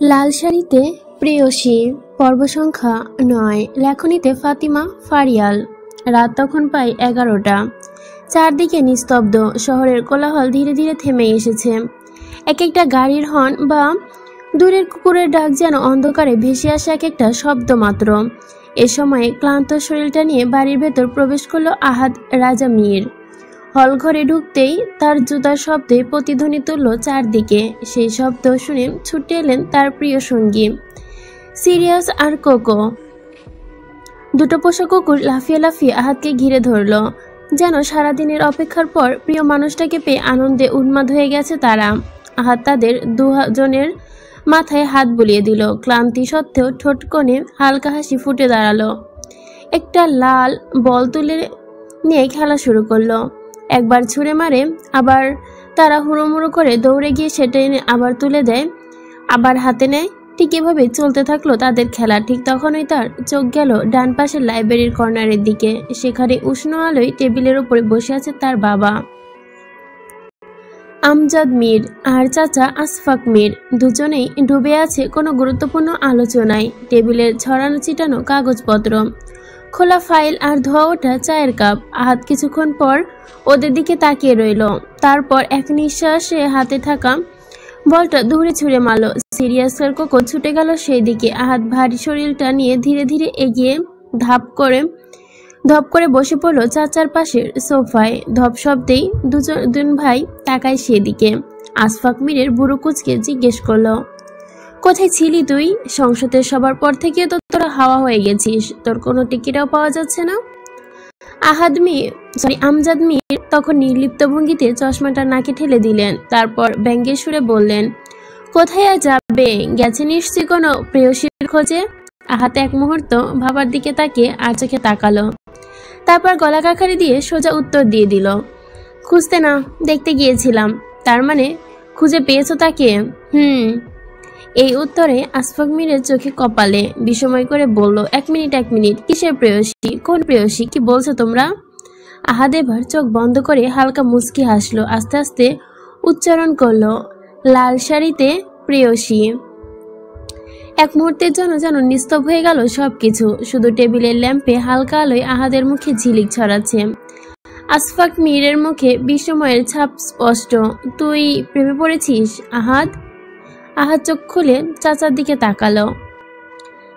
লাল শাড়িতে প্রেয়সী পর্ব সংখ্যা ৯। লেখনীতে ফাতিমা ফারিয়াল। রাত তখন প্রায় ১১টা। চারদিকে নিস্তব্ধ। শহরের কোলাহল ধীরে ধীরে থেমে এসেছে। এক একটা গাড়ির হর্ন বা দূরের কুকুরের ডাক যেন অন্ধকারে ভেসে আসে এক একটা শব্দ মাত্র। এ সময়ে ক্লান্ত শরীরটা নিয়ে বাড়ির ভেতর প্রবেশ করল আহাদ রাজা মীর। হলঘরে ঢুকতেই তার জুতার শব্দে প্রতিধ্বনি তুলল চারদিকে। সেই শব্দ শুনে ছুটে এলেন তার প্রিয় সঙ্গী সিরিয়াস আর কোকো। দুটো পোষা কুকুর লাফিয়ে লাফিয়ে আহাদকে ঘিরে ধরল, যেন সারাদিনের অপেক্ষার পর প্রিয় মানুষটাকে পেয়ে আনন্দে উন্মাদ হয়ে গেছে তারা। আহাদ তাদের দুজনের মাথায় হাত বুলিয়ে দিল। ক্লান্তি সত্ত্বেও ঠোঁট কোণে হালকা হাসি ফুটে দাঁড়ালো। একটা লাল বল তুলে নিয়ে খেলা শুরু করলো। একবার ছুঁড়ে মারে, আবার তারা হুড়োমুড়ো করে দৌড়ে গিয়ে সেটা এনে আবার তুলে দেয়, আবার হাতে নেয়। ঠিক এভাবে চলতে থাকলো তাদের খেলা। ঠিক তখনই তার চোখ গেল ডান পাশের লাইব্রেরির কর্নারের দিকে। সেখানে উষ্ণ আলোয় টেবিলের ওপরে বসে আছে তার বাবা আমজাদ মীর আর চাচা আশফাক মীর। দুজনেই ডুবে আছে কোনো গুরুত্বপূর্ণ আলোচনায়। টেবিলের ছড়ানো ছিটানো কাগজপত্র, খোলা ফাইল আর ধোয়া ওঠা চায়ের কাপ। আহাদ কিছুক্ষণ পর ওদের দিকে তাকিয়ে রইল। তারপর এক নিঃশ্বাসে হাতে থাকা বলটা দূরে ছুঁড়ে মারল। সিরিয়াসের কোকো ছুটে গেল সেই দিকে। আহাদ ভারী শরীরটা নিয়ে ধীরে ধীরে এগিয়ে ধপ করে বসে পড়ল চাচার পাশের সোফায়। ধপ শব্দেই দুজন ভাই তাকায় সেদিকে। আশফাক মীরের বুড়ো কুচকে জিজ্ঞেস করলো, কোথায় ছিলি তুই? সংসদের সবার পর থেকে তো তোরা হাওয়া হয়ে গেছিস, তোর কোনো টিকিটও পাওয়া যাচ্ছে না। আমজাদ মীর তখন নির্লিপ্ত ভঙ্গিতে চশমাটা নাকে ঠেলে দিলেন। তারপর ব্যঙ্গের সুরে বললেন, কোথায় আর যাবে, গেছে নিশ্চয়ই কোনো প্রেয়সীর খোঁজে। আহাদ এক মুহূর্ত ভাবার দিকে তাকিয়ে আর চোখে তাকালো। তারপর গলা কাখারি দিয়ে সোজা উত্তর দিয়ে দিল, খুঁজতে না, দেখতে গিয়েছিলাম। তার মানে খুঁজে পেয়েছো তাকে? এই উত্তরে আশফাক মীরের চোখে কপালে বিস্ময় করে বলল, এক মিনিট, কিসের প্রেয়সী? কোন প্রেয়সী? কি বলছো তোমরা? আহাদ এবার চোখ বন্ধ করে হালকা মুচকি হাসলো। আস্তে আস্তে উচ্চারণ করলো, লাল শাড়িতে প্রেয়সী। এক মুহূর্তের জন্য যেন নিস্তব্ধ হয়ে গেল সবকিছু। শুধু টেবিলের ল্যাম্পে হালকা আলোয় আহাদের মুখে ঝিলিক ছড়াচ্ছে। আশফাক মীরের মুখে বিস্ময়ের ছাপ স্পষ্ট। তুই প্রেমে পড়েছিস আহাদ? আহাদ চোখ খুলে চাচার দিকে তাকালো।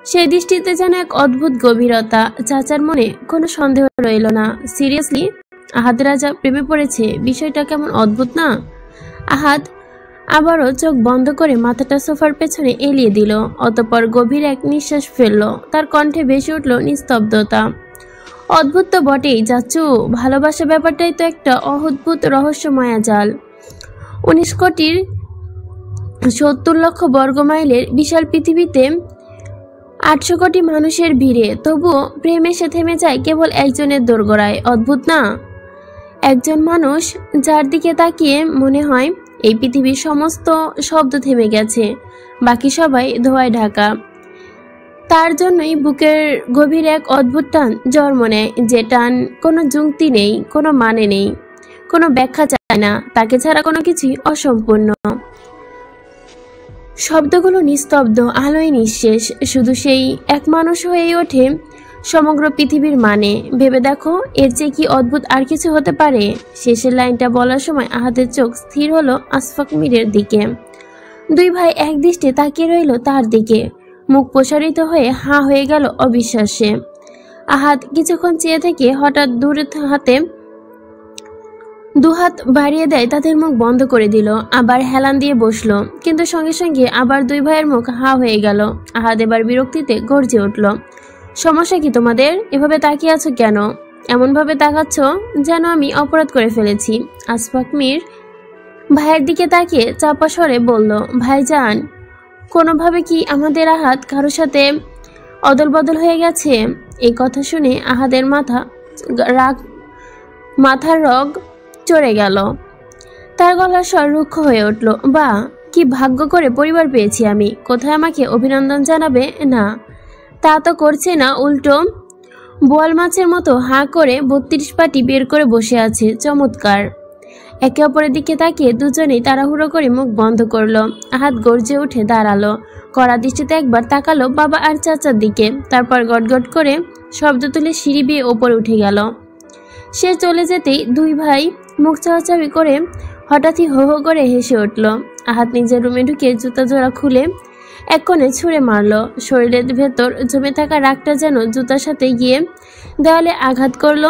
সেই দৃষ্টিতে যেন এক অদ্ভুত গভীরতা। চাচার মনে কোনো সন্দেহ রইল না। সিরিয়াসলি আহাদ রাজা প্রেমে পড়েছে? বিষয়টা কেমন অদ্ভুত না? আহাদ আবারও চোখ বন্ধ করে মাথাটা সোফার পেছনে এলিয়ে দিল। অতঃপর গভীর এক নিঃশ্বাস ফেলল। তার কণ্ঠে ভেসে উঠল নিস্তব্ধতা। অদ্ভুত তো বটেই চাচু, ভালোবাসা ব্যাপারটাই তো একটা অদ্ভুত রহস্যময়া জাল। ১৯ কোটির ৭০ লক্ষ বর্গমাইলের বিশাল পৃথিবীতে ৮০০ কোটি মানুষের ভিড়ে তবুও প্রেম এসে থেমে যায় কেবল একজনের দোরগোড়ায়। অদ্ভুত না? একজন মানুষ যার দিকে তাকিয়ে মনে হয় এই পৃথিবীর সমস্ত শব্দ থেমে গেছে, বাকি সবাই ধোঁয়ায় ঢাকা। তার জন্যই বুকের গভীর এক অদ্ভুত টান জন্ম নেয়, যে টান কোনো যুক্তি নেই, কোনো মানে নেই, কোনো ব্যাখ্যা চায় না। তাকে ছাড়া কোনো কিছুই অসম্পূর্ণ। শব্দগুলো নিস্তব্ধ, আলোয় নিঃশেষ। শুধু সেই এক মানুষ হয়েই ওঠে সমগ্র পৃথিবীর মানে। ভেবে দেখো, এর চেয়ে কি অদ্ভুত আর কিছু হতে পারে? শেষের লাইনটা বলার সময় আহাদের চোখ স্থির হলো আশফাক মীরের দিকে। দুই ভাই এক দৃষ্টে তাকিয়ে রইল তার দিকে। মুখ প্রসারিত হয়ে হাঁ হয়ে গেল অবিশ্বাসে। আহাদ কিছুক্ষণ চেয়ে থেকে হঠাৎ দুহাত বাড়িয়ে দেয়, তাদের মুখ বন্ধ করে দিল। আবার হেলান দিয়ে বসলো, কিন্তু সঙ্গে সঙ্গে আবার দুই ভাইয়ের মুখ হাঁ হয়ে গেল। আহাদ এবার বিরক্তিতে গর্জে উঠল, সমস্যা কি তোমাদের? এভাবে তাকিয়ে আছো কেন? এমনভাবে তাকাচ্ছ যেন আমি অপরাধ করে ফেলেছি। আশফাক মীর ভাইয়ের দিকে তাকিয়ে চাপা স্বরে বলল, ভাইজান, কোনোভাবে কি আমাদের আহাদ কারোর সাথে অদল বদল হয়ে গেছে? এই কথা শুনে আহাদের মাথার রগ চড়ে গেল। তার গলার স্বর রুক্ষ হয়ে উঠল। বা কি ভাগ্য করে পরিবার পেয়েছি আমি! কোথায় আমাকে অভিনন্দন জানাবে? না, তা তো করছে না, উল্টো বোয়াল মাছের মতো হাঁ করে ৩২ পাটি বের করে বসে আছে। চমৎকার! একে অপরের দিকে তাকিয়ে দুজনেই তাড়াহুড়ো করে মুখ বন্ধ করলো। আহাদ গর্জে উঠে দাঁড়ালো। কড়া দৃষ্টিতে একবার তাকালো বাবা আর চাচার দিকে, তারপর গটগট করে শব্দ তুলে সিঁড়ি বেয়ে ওপরে উঠে গেল। সে চলে যেতেই দুই ভাই মুখ চাওয়াচাওয়ি করে হঠাৎই হো হো করে হেসে উঠল। আহাত নিজের রুমে ঢুকে জুতা জোড়া খুলে এক কোণে ছুঁড়ে মারল। শরীরের ভেতর জমে থাকা রাগটা যেন জুতার সাথে গিয়ে দেওয়ালে আঘাত করল।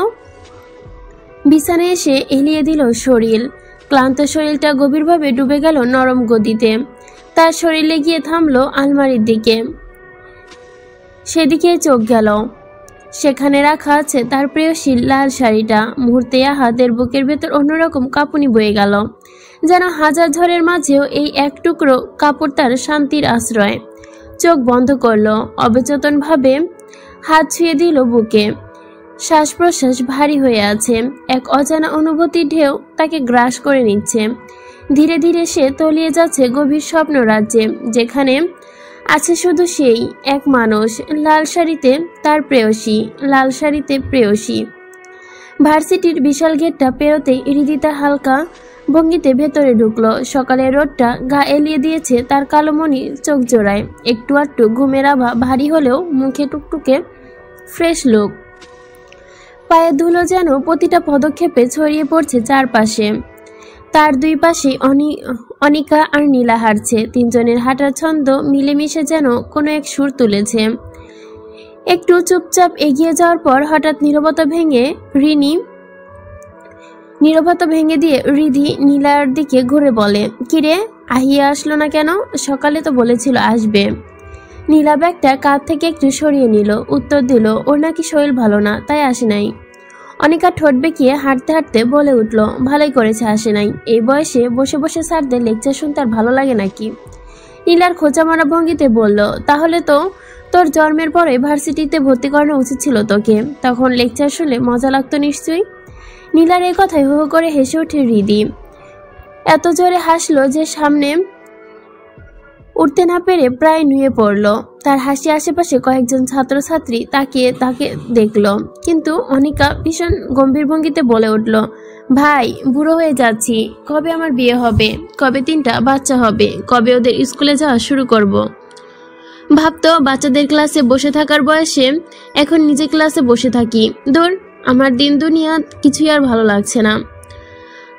বিছানায় এসে এলিয়ে দিল শরীর। ক্লান্ত শরীরটা গভীরভাবে ডুবে গেল নরম গদিতে। তার শরীরে গিয়ে থামলো আলমারির দিকে। সেদিকে চোখ গেল। সেখানে রাখা আছে তার প্রেয়সীর লাল শাড়িটা। মুহূর্তে আহাদের বুকের ভেতর অন্যরকম কাঁপুনি বয়ে গেল, যেন হাজার ঝড়ের মাঝেও এই এক টুকরো কাপড় তার শান্তির আশ্রয়। চোখ বন্ধ করলো, অবচেতনভাবে হাত ছুঁয়ে দিল বুকে। শ্বাস প্রশ্বাস ভারী হয়ে আছে। এক অজানা অনুভূতির ঢেউ তাকে গ্রাস করে নিচ্ছে। ধীরে ধীরে সে তলিয়ে যাচ্ছে গভীর স্বপ্ন রাজ্যে, যেখানে আছে শুধু সেই এক মানুষ, লাল শাড়িতে তার প্রেয়সী, লাল শাড়িতে প্রেয়সী। ভার্সিটির বিশাল গেটটা পেরোতেই হৃদিতা হালকা ভঙ্গিতে ভেতরে ঢুকলো। সকালের রোদটা গা এলিয়ে দিয়েছে তার কালোমণি চোখ জোড়ায়। একটু আধটু ঘুমের আভা ভারী হলেও মুখে টুকটুকে ফ্রেশ লুক। পায়ের ধুলো যেন প্রতিটা পদক্ষেপে ছড়িয়ে পড়ছে চারপাশে। তার দুই পাশে অনিকা আর নীলা হাঁটছে। তিনজনের হাঁটার ছন্দ মিলেমিশে যেন কোনো এক সুর তুলেছে। একটু চুপচাপ এগিয়ে যাওয়ার পর হঠাৎ নীরবতা ভেঙে দিয়ে রিধি নীলার দিকে ঘুরে বলে, কিরে, আহিয়া আসলো না কেন? সকালে তো বলেছিল আসবে। নীলা ব্যাগটা কাঁধ থেকে একটু সরিয়ে নিল, উত্তর দিল, ওর নাকি শরীর ভালো না, তাই আসে নাই। অনিকা ঠোঁট বেঁকিয়ে হাঁটতে হাঁটতে বলে উঠল, ভালোই করেছে আসে নাই। এই বয়সে বসে বসে স্যারদের লেকচার শুনতে আর ভালো লাগে নাকি? নীলার খোঁচা মারা ভঙ্গিতে বলল, তাহলে তো তোর জন্মের পরে ভার্সিটিতে ভর্তি করানো উচিত ছিল তোকে, তখন লেকচার শুনলে মজা লাগতো নিশ্চয়ই। নীলার এই কথায় হো হো করে হেসে ওঠে রিদি। এত জোরে হাসলো যে সামনে উঠতে না পেরে প্রায় নুয়ে পড়ল। তার হাসি আশেপাশে কয়েকজন ছাত্রছাত্রী তাকে দেখল, কিন্তু অনিকা ভীষণ গম্ভীর ভঙ্গিতে বলে উঠল, ভাই, বুড়ো হয়ে যাচ্ছি, কবে আমার বিয়ে হবে, কবে 3টা বাচ্চা হবে, কবে ওদের স্কুলে যাওয়া শুরু করব। ভাবতো বাচ্চাদের ক্লাসে বসে থাকার বয়সে এখন নিজে ক্লাসে বসে থাকি। দূর, আমার দিন দুনিয়া কিছুই আর ভালো লাগছে না।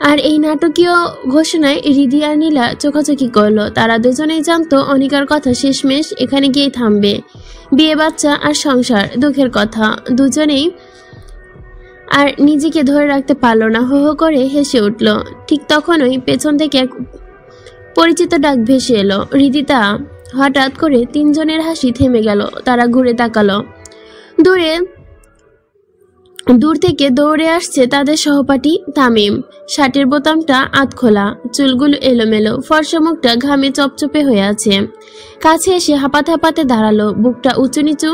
আর এই নাটকীয় ঘোষণায় রিধি আর নীলা চোখাচোখি করলো। তারা দুজনেই জানতো অনিকার কথা শেষমেশ এখানে গিয়েই থামবে। বিয়ে, বাচ্চা আর সংসার, দুঃখের কথা। দুজনেই আর নিজেকে ধরে রাখতে পারলো না, হো হো করে হেসে উঠল। ঠিক তখনই পেছন থেকে এক পরিচিত ডাক ভেসে এলো, রিদিতা। হঠাৎ করে তিনজনের হাসি থেমে গেল। তারা ঘুরে তাকালো। দূর থেকে দৌড়ে আসছে তাদের সহপাঠী তামিম। শার্টের বোতামটা আধখোলা, চুলগুলো এলোমেলো, ফর্সা মুখটা ঘামে চপচপে হয়ে আছে। কাছে এসে হাঁপাতে হাঁপাতে দাঁড়ালো, বুকটা উঁচু নিচু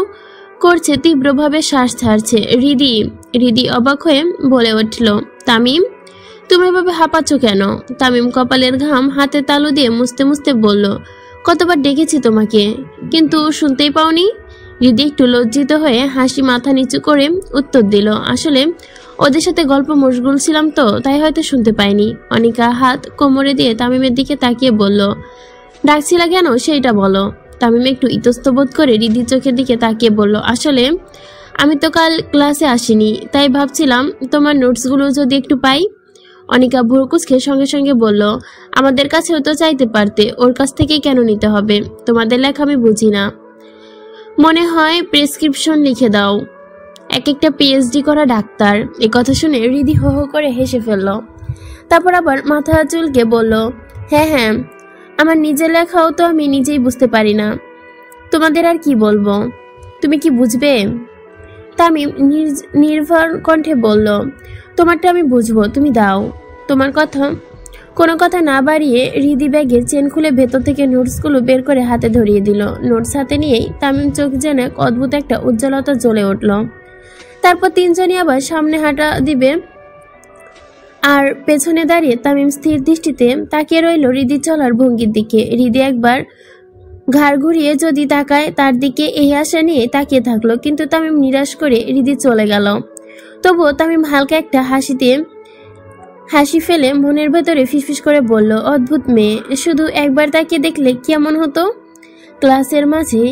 করছে, তীব্রভাবে শ্বাস ছাড়ছে। রিদি অবাক হয়ে বলে উঠল, তামিম, তুমি এভাবে হাঁপাচ্ছ কেন? তামিম কপালের ঘাম হাতে তালু দিয়ে মুছতে মুছতে বলল, কতবার ডেকেছি তোমাকে, কিন্তু শুনতেই পাওনি। রিদি একটু লজ্জিত হয়ে হাসি মাথা নিচু করে উত্তর দিল, আসলে ওদের সাথে গল্প মশগুল ছিলাম তো, তাই হয়তো শুনতে পাইনি। অনিকা হাত কোমরে দিয়ে তামিমের দিকে তাকিয়ে বলল, ডাকছিলা কেন সেইটা বলো। তামিম একটু ইতস্তবোধ করে রিদির চোখের দিকে তাকিয়ে বলল, আসলে আমি তো কাল ক্লাসে আসিনি, তাই ভাবছিলাম তোমার নোটসগুলো যদি একটু পাই। অনিকা ভুরুকুচকে সঙ্গে সঙ্গে বলল, আমাদের কাছেও তো চাইতে পারতে, ওর কাছ থেকেই কেন নিতে হবে? তোমাদের লেখা আমি বুঝি না, মনে হয় প্রেসক্রিপশন লিখে দাও, এক একটা পিএইচডি করা ডাক্তার। এ কথা শুনে রিদি হো হো করে হেসে ফেলল। তারপর আবার মাথা চুলকে বলল, হ্যাঁ, আমার নিজের লেখাও তো আমি নিজেই বুঝতে পারি না, তোমাদের আর কি বলবো, তুমি কি বুঝবে? তামিম নির্ভর কণ্ঠে বলল, তোমারটা আমি বুঝবো, তুমি দাও। কোনো কথা না বাড়িয়ে রিদি ব্যাগের চেন খুলে ভেতর থেকে নোটসগুলো বের করে হাতে ধরিয়ে দিল। নোটস হাতে নিয়েই তামিম চোখ যেন অদ্ভুত একটা উজ্জ্বলতা জ্বলে উঠল। তারপর তিনজনই আবার সামনে হাঁটা দিবে, আর পেছনে দাঁড়িয়ে তামিম স্থির দৃষ্টিতে তাকিয়ে রইল রিদি চলার ভঙ্গির দিকে। রিদি একবার ঘাড় ঘুরিয়ে যদি তাকায় তার দিকে, এই আশা নিয়ে তাকিয়ে থাকলো, কিন্তু তামিম নিরাশ করে রিদি চলে গেল। তবুও তামিম হালকা একটা হাসি ফেলে মনের ভেতরে ফিসফিস করে বলল, অদ্ভুত মেয়ে, শুধু একবার তাকিয়ে দেখলে কেমন হতো। ক্লাসের মাঝে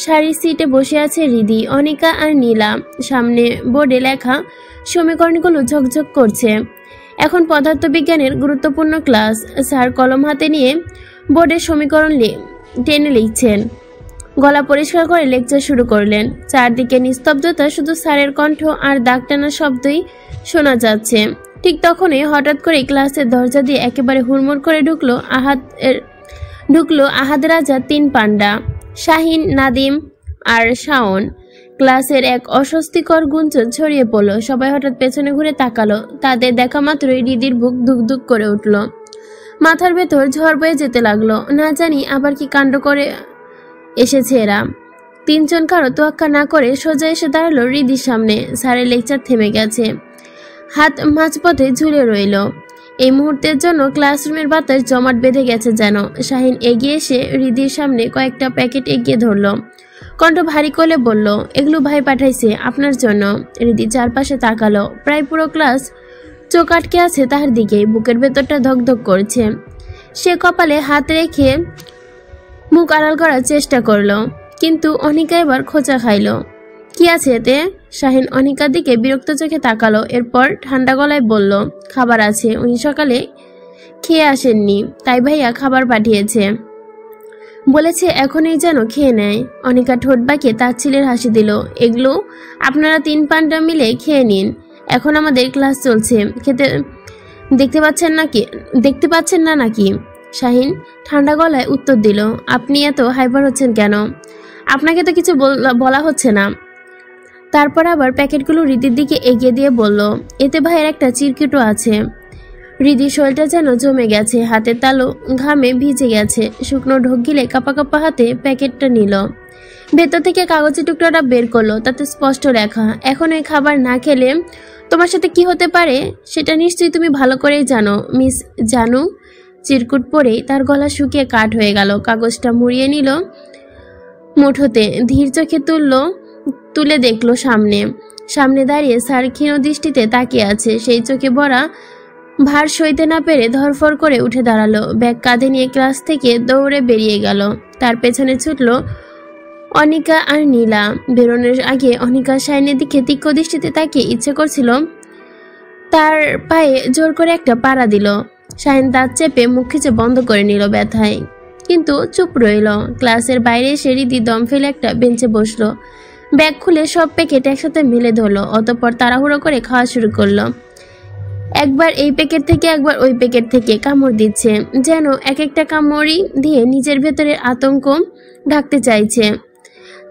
সারি সিটে বসে আছে রিদি, অনিকা আর নীলা। সামনে বোর্ডে লেখা সমীকরণগুলো ঝকঝক করছে। এখন পদার্থবিজ্ঞানের গুরুত্বপূর্ণ ক্লাস। স্যার কলম হাতে নিয়ে বোর্ডের সমীকরণ টেনে লিখছেন। গলা পরিষ্কার করে লেকচার শুরু করলেন। চারদিকে নিস্তব্ধতা, শুধু স্যারের কণ্ঠ আর দাগ টানা শব্দই শোনা যাচ্ছে। ঠিক তখনই হঠাৎ করে ক্লাসের দরজা দিয়ে একেবারে হুড়মুড় করে ঢুকলো আহাদ রাজা 3 পান্ডা, শাহিন, নাদিম আর শাওন। ক্লাসের এক অস্বস্তিকর গুঞ্জন ছড়িয়ে পড়ল। সবাই হঠাৎ পেছনে ঘুরে তাকালো। তাদের দেখা মাত্রই রিদির বুক ধুকধুক করে উঠল। মাথার ভেতর ঝড় বয়ে যেতে লাগলো। না জানি আবার কি কাণ্ড করে এসেছে এরা। 3 জন কারো তোয়াক্কা না করে সোজা এসে দাঁড়ালো রিদির সামনে। স্যারের লেকচার থেমে গেছে, হাত মাঝপথে ঝুলে রইল। এই মুহূর্তের জন্য ক্লাসরুমের বাতাস জমাট বেঁধে গেছে যেন। শাহিন এগিয়ে এসে রিদির সামনে কয়েকটা প্যাকেট এগিয়ে ধরল। কণ্ঠ ভারী করে বলল, এগুলো ভাই পাঠাইছে আপনার জন্য। রিদি চারপাশে তাকালো। প্রায় পুরো ক্লাস চোখ আটকে আছে তার দিকে। বুকের ভেতরটা ধকধক করছে। সে কপালে হাত রেখে মুখ আড়াল করার চেষ্টা করলো, কিন্তু অনিকা এবার খোঁচা খাইল। কি আছে এতে? শাহিন অনিকার দিকে বিরক্ত চোখে তাকালো। এরপর ঠান্ডা গলায় বলল, খাবার আছে, উনি সকালে খেয়ে আসেননি, তাই ভাইয়া খাবার পাঠিয়েছে। বলেছে এখনই যেন খেয়ে নেয়। অনিকা ঠোঁট বাঁকিয়ে তাচ্ছিলের হাসি দিল। এগুলো আপনারা 3 পান্ডা মিলে খেয়ে নিন, এখন আমাদের ক্লাস চলছে। খেতে দেখতে পাচ্ছেন না নাকি? শাহিন ঠান্ডা গলায় উত্তর দিল, আপনি এত হাইপার হচ্ছেন কেন? আপনাকে তো কিছু বলা হচ্ছে না। তারপর আবার প্যাকেটগুলো রিদির দিকে এগিয়ে দিয়ে বলল, এতে ভাইয়ের একটা চিরকুটও আছে। রিদির শরীরটা যেন জমে গেছে, হাতের তালু ঘামে ভিজে গেছে। শুকনো ঢোক গিলে কাপা কাপা হাতে প্যাকেটটা নিল। ভেতর থেকে কাগজের টুকরোটা বের করলো। তাতে স্পষ্ট লেখা, এখন এই খাবার না খেলে তোমার সাথে কি হতে পারে সেটা নিশ্চয়ই তুমি ভালো করেই জানো মিস জানু। চিরকুট পরেই তার গলা শুকিয়ে কাঠ হয়ে গেল। কাগজটা মুড়িয়ে নিল মুঠোতে, ধীর চোখে তুলে দেখলো সামনে দাঁড়িয়ে স্যার ক্ষীণ দৃষ্টিতে তাকিয়ে আছে। সেই চোখে ভরা ভার সইতে না পেরে ধরফর করে উঠে দাঁড়ালো। ব্যাগ কাঁধে নিয়ে ক্লাস থেকে দৌড়ে বেরিয়ে গেল। তার পেছনে ছুটলো অনিকা আর নীলা। বেরোনোর আগে অনিকা শাহিনের দিকে তীক্ষ্ণ দৃষ্টিতে তাকিয়ে ইচ্ছে করছিল তার পায়ে জোর করে একটা পাড়া দিল। শাহিন দাঁত চেপে মুখ খিচে বন্ধ করে নিল ব্যথায়, কিন্তু চুপ রইল। ক্লাসের বাইরে এসে রিদি দম ফেলে একটা বেঞ্চে বসলো। ব্যাগ খুলে সব প্যাকেট একসাথে মেলে ধরলো। অতঃপর তাড়াহুড়ো করে খাওয়া শুরু করলো। একবার এই প্যাকেট থেকে একবার ওই প্যাকেট থেকে কামড় দিচ্ছে, যেন এক একটা কামড়ি দিয়ে নিজের ভেতরের আতঙ্ক ঢাকতে চাইছে।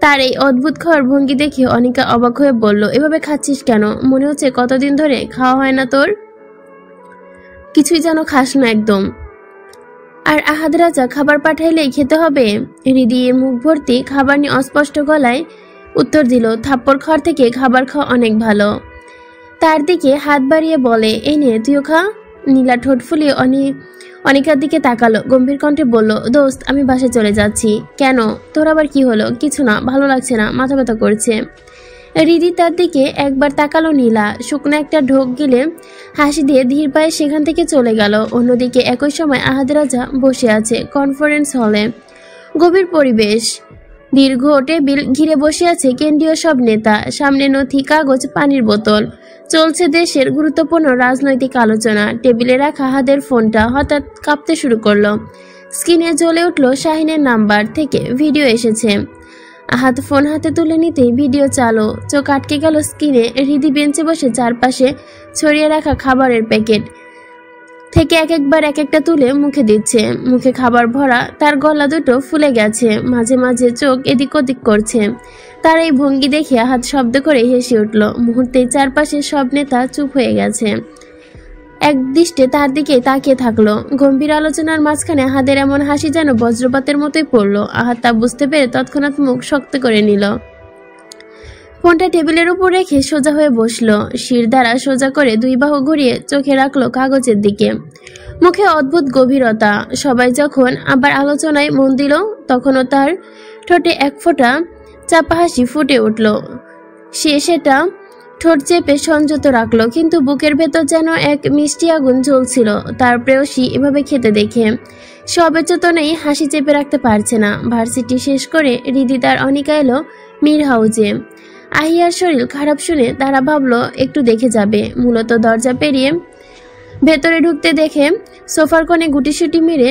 তার এই অদ্ভুত খাওয়ার ভঙ্গি দেখে অনিকা অবাক হয়ে বলল, এভাবে খাচ্ছিস কেন? মনে হচ্ছে কতদিন ধরে খাওয়া হয় না তোর। কিছুই যেন খাস না একদম। আর আহাদ রাজা খাবার পাঠাইলেই খেতে হবে? রিদি মুখ ভর্তি খাবার নিয়ে অস্পষ্ট গলায় উত্তর দিল, থাপ্পড় খাওয়ার থেকে খাবার খাওয়া অনেক ভালো। তার দিকে হাত বাড়িয়ে বলে, এই নে তুইও খা। নীলা ঠোঁট ফুলিয়ে অনিকার দিকে তাকালো। গম্ভীর কণ্ঠে বলল, দোস্ত আমি বাসায় চলে যাচ্ছি। কেন? তোর আবার কি হলো? কিছু না, ভালো লাগছে না, মাথা ব্যথা করছে। রিদি তার দিকে একবার তাকালো। নীলা শুকনো একটা ঢোক গিলে হাসি দিয়ে ধীর পায়ে সেখান থেকে চলে গেল। অন্যদিকে একই সময় আহাদ রাজা বসে আছে কনফারেন্স হলে। গভীর পরিবেশ, দীর্ঘ টেবিল ঘিরে বসে আছে কেন্দ্রীয় সব নেতা। সামনে নথি, কাগজ, পানির বোতল। চলছে দেশের গুরুত্বপূর্ণ রাজনৈতিক আলোচনা। টেবিলে রাখা আহাদের ফোনটা হঠাৎ কাঁপতে শুরু করলো। স্ক্রিনে জ্বলে উঠলো শাহিনের নাম্বার থেকে ভিডিও এসেছে। আহাদ ফোন হাতে তুলে নিতেই ভিডিও চালু। চোখ আটকে গেল স্ক্রিনে। রিদি বেঞ্চে বসে চারপাশে ছড়িয়ে রাখা খাবারের প্যাকেট থেকে একবার এক একটা তুলে মুখে দিচ্ছে। মুখে খাবার ভরা, তার গলা দুটো ফুলে গেছে, মাঝে মাঝে চোখ এদিক ওদিক করছে। তার এই ভঙ্গি দেখে আহাদ শব্দ করে হেসে উঠল। মুহূর্তেই চারপাশে সব নেতা চুপ হয়ে গেছে, এক দৃষ্টে তার দিকে তাকিয়ে থাকলো। গম্ভীর আলোচনার মাঝখানে আহাদের এমন হাসি যেন বজ্রপাতের মতোই পড়লো। আহাদ তা বুঝতে পেরে তৎক্ষণাৎ মুখ শক্ত করে নিল। ফোনটা টেবিলের উপর রেখে সোজা হয়ে বসলো। শির দ্বারা সোজা করে 2 বাহু ঘুরিয়ে চোখে রাখলো কাগজের দিকে। মুখে অদ্ভুত গভীরতা। সবাই যখন আবার আলোচনায় মন দিল, তখনও তার ঠোঁটে এক ফোঁটা চাপা হাসি ফুটে উঠল। সে সেটা ঠোঁট চেপে সংযত রাখলো, কিন্তু বুকের ভেতর যেন এক মিষ্টি আগুন জ্বলছিল তার প্রেয়সী এভাবে খেতে দেখে। সবে চেতনেই হাসি চেপে রাখতে পারছে না। ভার্সিটি শেষ করে রিদি তার অনিকা এলো মির হাউজে। আহিয়ার শরীর খারাপ শুনে তারা ভাবলো একটু দেখে যাবে। মূলত দরজা পেরিয়ে ভেতরে ঢুকতে দেখে সোফার কোণে গুটিসুটি মেরে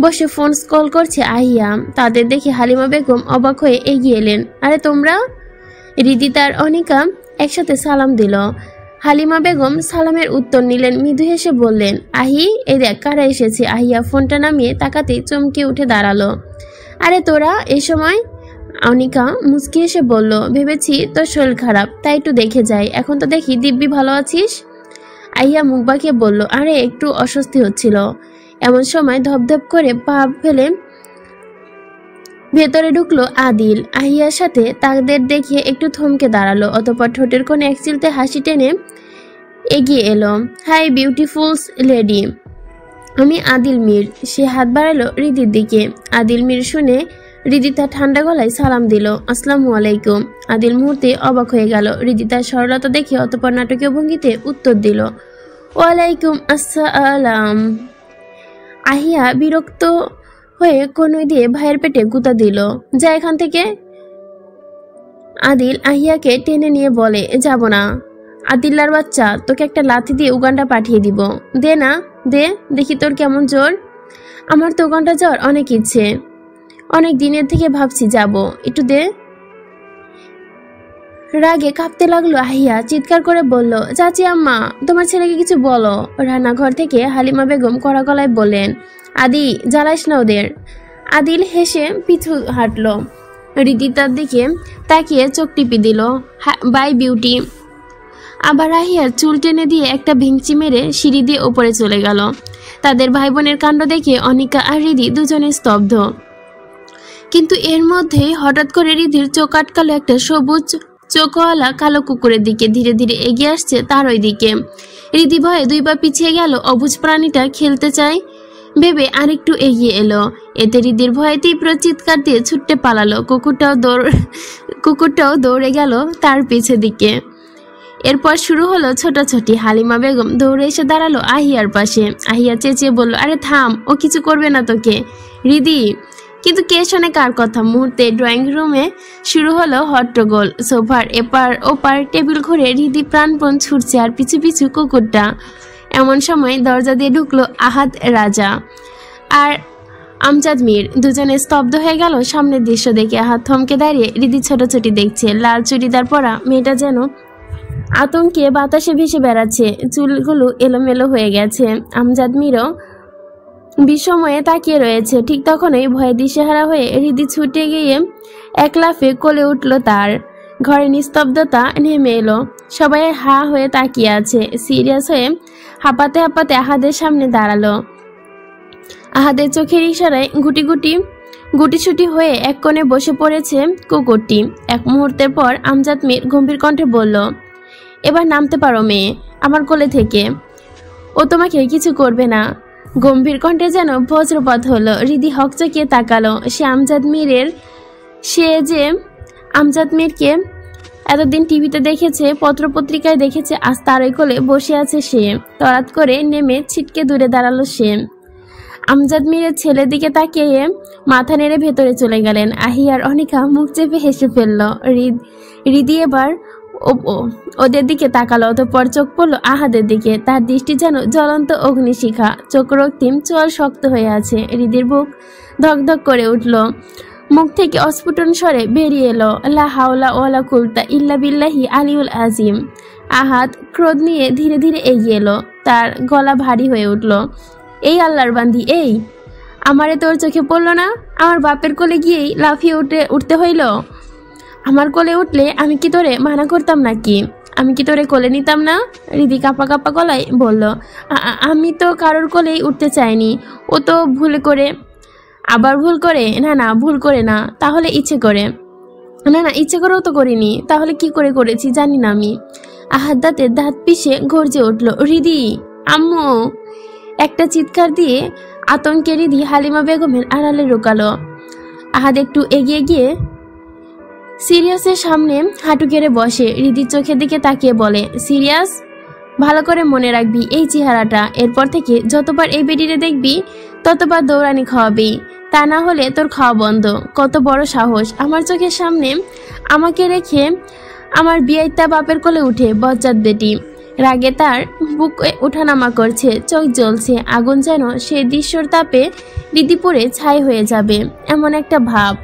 বসে ফোন কল করছে আহিয়া। তাদের দেখে হালিমা বেগম অবাক হয়ে এগিয়ে এলেন। আরে তোমরা? রিদি তার অনিকা একসাথে সালাম দিল। হালিমা বেগম সালামের উত্তর নিলেন, মৃদু হেসে বললেন, আহি এই দেখ কারা এসেছে। আহিয়া ফোনটা নামিয়ে তাকাতেই চমকে উঠে দাঁড়ালো। আরে তোরা এই সময়? অনিকা মুচকি এসে বলল, ভেবেছি তোর শরীর খারাপ, তাই একটু দেখে যাই। এখন তো দেখি দিব্যি ভালো আছিস। আহিয়া মুখ বাঁকিয়ে বলল, আরে একটু অস্বস্তি হচ্ছিল। এমন সময় ধপধপ করে পা ফেলে ভেতরে ঢুকলো আদিল। আহিয়ার সাথে তাদের দেখে একটু থমকে দাঁড়ালো, অতঃপর ঠোঁটের কোণে এক চিলতে হাসি টেনে এগিয়ে এলো। হাই বিউটিফুলস লেডি, আমি আদিল মির। সে হাত বাড়ালো রিদির দিকে। আদিল মির শুনে রিদি তার ঠান্ডা গলায় সালাম দিল, আসসালামু আলাইকুম। আদিল মুহূর্তে অবাক হয়ে গেল। রিদি তার সরলতা দেখে অতঃপর নাটকীয় ভঙ্গিতে উত্তর দিল, ওয়ালাইকুম আসসালাম। আহিয়া বিরক্ত হয়ে কনুই দিয়ে ভাইয়ের পেটে গুঁতা দিল, যা এখান থেকে। আদিল আহিয়াকে টেনে নিয়ে বলে, যাব না। আদিল্লার বাচ্চা, তোকে একটা লাথি দিয়ে উগান্ডা পাঠিয়ে দিব। দে না, দে দেখি তোর কেমন জোর। আমার তো উগান্ডা যাওয়ার অনেক ইচ্ছে, অনেক দিনের থেকে ভাবছি যাব, একটু দে। রাগে কাঁপতে লাগলো আহিয়া, চিৎকার করে বলল, চাচি আম্মা তোমার ছেলেকে কিছু বলো। রান্নাঘর থেকে হালিমা বেগম কড়া গলায় বললেন, আদি জ্বালাইস না ওদের। আদিল হেসে পিছু হাঁটলো। রিদি তার দিকে তাকিয়ে চোখ টিপি দিল, বাই বিউটি। আবার আহিয়ার চুল টেনে দিয়ে একটা ভেঙচি মেরে সিঁড়ি দিয়ে ওপরে চলে গেল। তাদের ভাই বোনের কাণ্ড দেখে অনিকা আর রিদি দুজনে স্তব্ধ। কিন্তু এর মধ্যেই হঠাৎ করে রিদির চোখ আটকালো একটা সবুজ চোখওয়ালা কালো কুকুরের দিকে। ধীরে ধীরে এগিয়ে আসছে তার ওই দিকে। রিদি ভয়ে দুই পা পিছিয়ে গেল। অবুঝ প্রাণীটা খেলতে চায় ভেবে আরেকটু এগিয়ে এলো। এতে রিদির ভয়ে তীব্র চিৎকার দিয়ে ছুটতে পালালো। কুকুরটাও দৌড়ে গেল তার পিছে দিকে। এরপর শুরু হলো ছোটাছুটি। হালিমা বেগম দৌড়ে এসে দাঁড়ালো আহিয়ার পাশে। আহিয়া চেঁচিয়ে বলল, আরে থাম, ও কিছু করবে না তোকে। রিদি কিন্তু কে শোনে কার কথা। মুহূর্তে ড্রয়িং রুমে শুরু হলো হট্টগোল। সোফার এপার ওপার টেবিল ঘুরে রিদি প্রাণপণ ছুটছে আর পিছু পিছু কুকুরটা। এমন সময় দরজা দিয়ে ঢুকলো আহাদ রাজা আর আমজাদ মির। দুজনে স্তব্ধ হয়ে গেল সামনের দৃশ্য দেখে। আহাদ থমকে দাঁড়িয়ে রিদি ছোটাছুটি দেখছে। লাল চুড়িদার পরা মেয়েটা যেন আতঙ্কে বাতাসে ভেসে বেড়াচ্ছে, চুলগুলো এলোমেলো হয়ে গেছে। আমজাদ মিরও বিস্ময়ে তাকিয়ে রয়েছে। ঠিক তখনই ভয়ে দিশেহারা হয়ে রিদি ছুটে গিয়ে এক লাফে কোলে উঠল তার। ঘরে নিস্তব্ধতা নেমে এলো। সবাই হা হয়ে তাকিয়ে আছে। সিরিয়াস হয়ে হাঁপাতে হাঁপাতে আহাদের সামনে দাঁড়ালো। আহাদের চোখের ইশারায় গুটিছুটি হয়ে এক কোণে বসে পড়েছে কুকুরটি। এক মুহূর্তের পর আমজাদ মির গম্ভীর কণ্ঠে বলল, এবার নামতে পারো মেয়ে আমার কোলে থেকে, ও তোমাকে কিছু করবে না। গম্ভীর কণ্ঠে যেন বজ্রপাত হলো। রিদি হকচকিয়ে তাকালো। সে যে আমজাদ মিরকে এতদিন টিভিতে দেখেছে, পত্রপত্রিকায় দেখেছে, আজ তারই কোলে বসে আছে সে। তড়াৎ করে নেমে ছিটকে দূরে দাঁড়ালো সে। আমজাদ মিরের ছেলের দিকে তাকিয়ে মাথা নেড়ে ভেতরে চলে গেলেন। আহিয়ার অনিকা মুখ চেপে হেসে ফেলল। রিদি এবার ওদের দিকে তাকালো। অতঃপর চোখ পড়লো আহাদের দিকে। তার দৃষ্টি যেন জ্বলন্ত অগ্নিশিখা। চোখ রক্তিম, চোয়াল শক্ত হয়ে আছে। রিদির বুক ধকধক করে উঠল। মুখ থেকে অস্ফুটন স্বরে বেরিয়ে এলো, লা হাওলা ওয়ালা কুওয়াতা ইল্লা বিল্লাহি আলিউল আজিম। আহাদ ক্রোধ নিয়ে ধীরে ধীরে এগিয়ে এলো। তার গলা ভারী হয়ে উঠল। এই আল্লাহর বান্দি, এই আমারে তোর চোখে পড়লো না? আমার বাপের কোলে গিয়েই লাফিয়ে উঠতে হইল। আমার কোলে উঠলে আমি কি তোরে মানা করতাম নাকি? আমি কি তোরে কোলে নিতাম না? রিদি কাঁপা কাঁপা গলায় বলল, আমি তো কারোর কোলেই উঠতে চাইনি। ও তো ভুল করে। আবার ভুল করে? না ভুল করে না, তাহলে ইচ্ছে করে। না ইচ্ছে করেও তো করিনি, তাহলে কি করে করেছি জানি না আমি। আহাদ দাঁত পিষে গর্জে উঠল, রিদি, আম্মু। একটা চিৎকার দিয়ে আতঙ্কে রিদি হালিমা বেগমের আড়ালে রোকালো। আহাদ একটু এগিয়ে গিয়ে সিরিয়াসের সামনে হাঁটু গেড়ে বসে রিদির চোখের দিকে তাকিয়ে বলে, সিরিয়াস, ভালো করে মনে রাখবি এই চেহারাটা। এরপর থেকে যতবার এই বেডিরে দেখবি ততবার দৌড়ানি খাওয়াবি, তা না হলে তোর খাওয়া বন্ধ। কত বড় সাহস আমার চোখের সামনে আমাকে রেখে আমার বিয়াইতা বাপের কোলে উঠে, বজ্জাত বেটি। রাগে তার বুক ওঠানামা করছে, চোখ জ্বলছে আগুন, যেন সেই দৃশ্যর তাপে রিদি পুড়ে ছাই হয়ে যাবে এমন একটা ভাব।